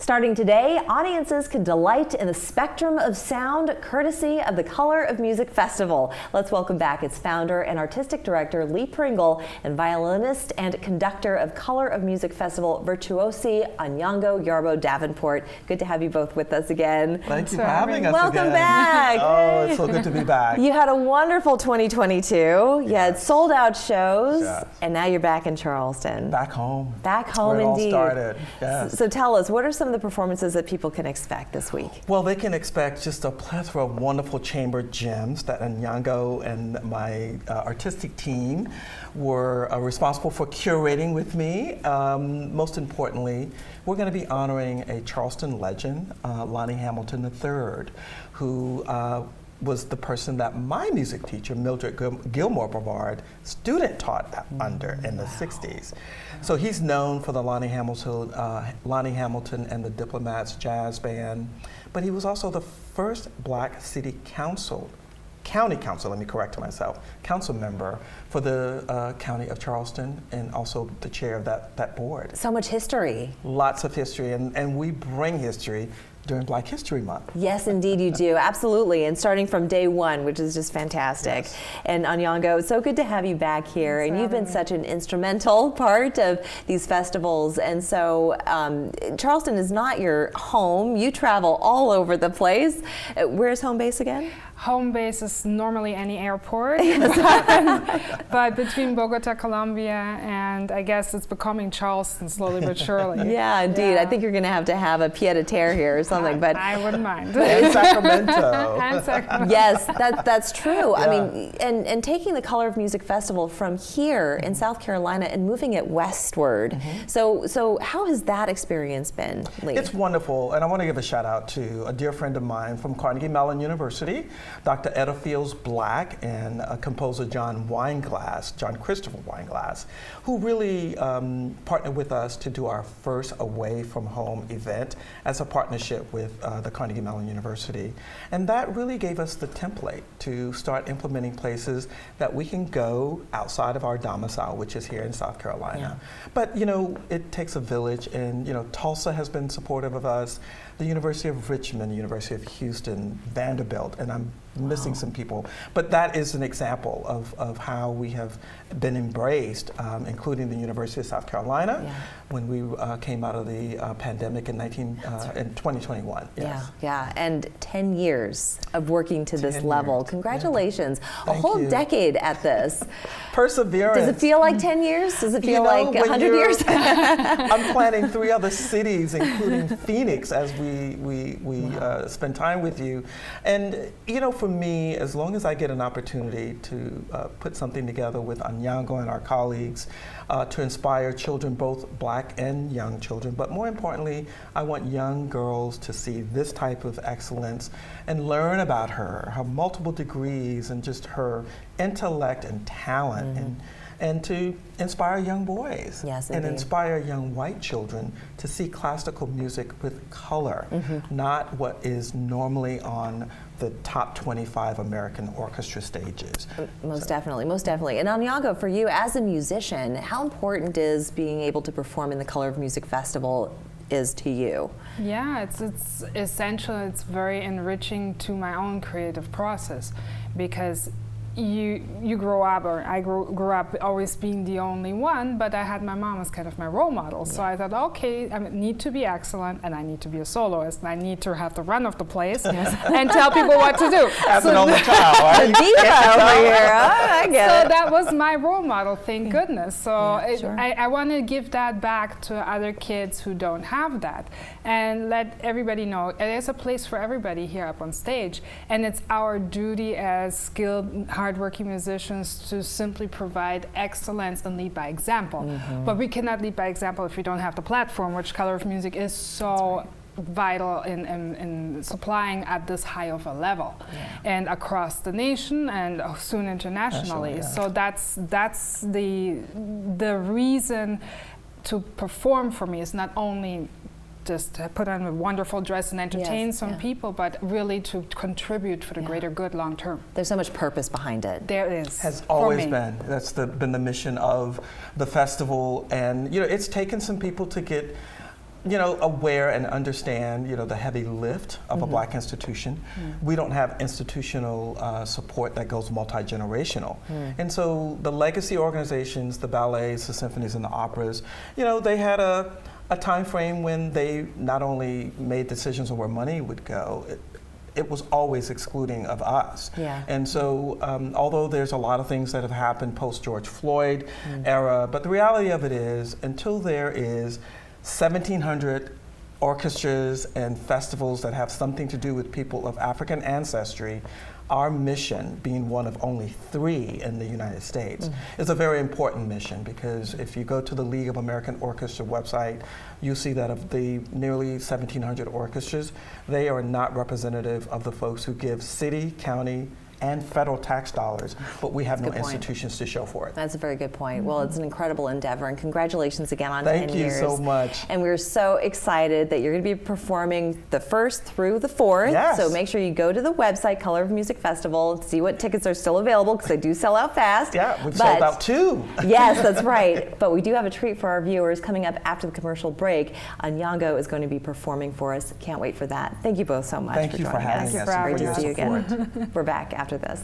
Starting today, audiences can delight in the spectrum of sound courtesy of the Color of Music Festival. Let's welcome back its founder and artistic director, Lee Pringle, and violinist and conductor of Color of Music Festival Virtuosi, Anyango Yarbo-Davenport. Good to have you both with us again. Thank you for having us Welcome again. back. Oh, it's so good to be back. You had a wonderful 2022. You had sold out shows, Yes. and now you're back in Charleston. Back home. Back home, Where it indeed. all started. Yes. So tell us, what are some of the performances that people can expect this week? Well, they can expect just a plethora of wonderful chamber gems that Anyango and my artistic team were responsible for curating with me. Most importantly, we're going to be honoring a Charleston legend, Lonnie Hamilton III, who was the person that my music teacher, Mildred Gilmore Brevard, student taught under in the 60s. So he's known for the Lonnie Hamilton and the Diplomats Jazz Band, but he was also the first Black county council, let me correct myself, council member for the county of Charleston, and also the chair of that board. So much history. Lots of history, and we bring history during Black History Month. Yes, indeed you do, absolutely, and starting from day one, which is just fantastic. Yes. And Anyango, it's so good to have you back here, and you've been such an instrumental part of these festivals, and so Charleston is not your home. You travel all over the place. Where's home base again? Home base is normally any airport, but between Bogota, Colombia, and I guess it's becoming Charleston slowly but surely. Yeah, indeed. Yeah. I think you're going to have a pied-à-terre here or something. But I wouldn't mind. And Sacramento. And Sacramento. Yes, that's true. Yeah. I mean, and taking the Color of Music Festival from here in South Carolina and moving it westward. So how has that experience been, Lee? It's wonderful, and I want to give a shout out to a dear friend of mine from Carnegie Mellon University, Dr. Etta Fields Black, and composer John Christopher Weinglass, who really partnered with us to do our first Away from Home event as a partnership with the Carnegie Mellon University. And that really gave us the template to start implementing places that we can go outside of our domicile, which is here in South Carolina. Yeah. But, you know, it takes a village, and, you know, Tulsa has been supportive of us, the University of Richmond, University of Houston, Vanderbilt, and I'm missing some people. But that is an example of how we have been embraced, including the University of South Carolina, when we came out of the pandemic in 2021. Yes. Yeah, and 10 years of working to this level. Congratulations. Yeah. A whole decade at this. Perseverance. Does it feel like 10 years? Does it feel like 100 years? I'm planning 3 other cities, including Phoenix, as we spend time with you. And, you know, for me, as long as I get an opportunity to put something together with Anyango and our colleagues to inspire children, both Black and young children, but more importantly, I want young girls to see this type of excellence and learn about her multiple degrees, and just her intellect and talent, and to inspire young boys. Yes, and indeed. inspire young white children to see classical music with color, not what is normally on the top 25 American orchestra stages. Most definitely, most definitely. And Anyango, for you as a musician, how important is being able to perform in the Color of Music Festival is to you? Yeah, it's essential. It's very enriching to my own creative process, because you grow up, or I grew up always being the only one, but I had my mom as kind of my role model. So I thought, okay, I need to be excellent, and I need to be a soloist, and I need to have the run of the place and tell people what to do. As an only child, right? Diva over here. I get So it. that was my role model, thank goodness. So Sure. I want to give that back to other kids who don't have that, and let everybody know there's a place for everybody here up on stage, and it's our duty as skilled, hardworking musicians to simply provide excellence and lead by example. But we cannot lead by example if we don't have the platform, which Color of Music is so vital in supplying at this high of a level, and across the nation, and soon internationally. So that's the reason to perform for me, is not only just put on a wonderful dress and entertain some people, but really to contribute for the greater good long term. There's so much purpose behind it. There is. Has always been. That's been the mission of the festival, and you know, it's taken some people to get aware and understand, the heavy lift of a Black institution. We don't have institutional support that goes multi-generational. And so the legacy organizations, the ballets, the symphonies, and the operas, they had a time frame when they not only made decisions on where money would go, it was always excluding of us. Yeah. And so although there's a lot of things that have happened post-George Floyd era, but the reality of it is, until there is 1,700 orchestras and festivals that have something to do with people of African ancestry, our mission, being one of only 3 in the United States, is a very important mission, because if you go to the League of American Orchestra website, you see that of the nearly 1,700 orchestras, they are not representative of the folks who give city, county, and federal tax dollars, but we have no institutions to show for it. That's a very good point. Well, it's an incredible endeavor, and congratulations again on 10 years. Thank you so much. And we're so excited that you're going to be performing the 1st through the 4th. Yes. So make sure you go to the website, Color of Music Festival, see what tickets are still available, because they do sell out fast. Yeah, we've sold out 2. Yes, that's right. But we do have a treat for our viewers coming up after the commercial break. Anyango is going to be performing for us. Can't wait for that. Thank you both so much for joining us. Thank you for having us. Great to see you again. We're back after this.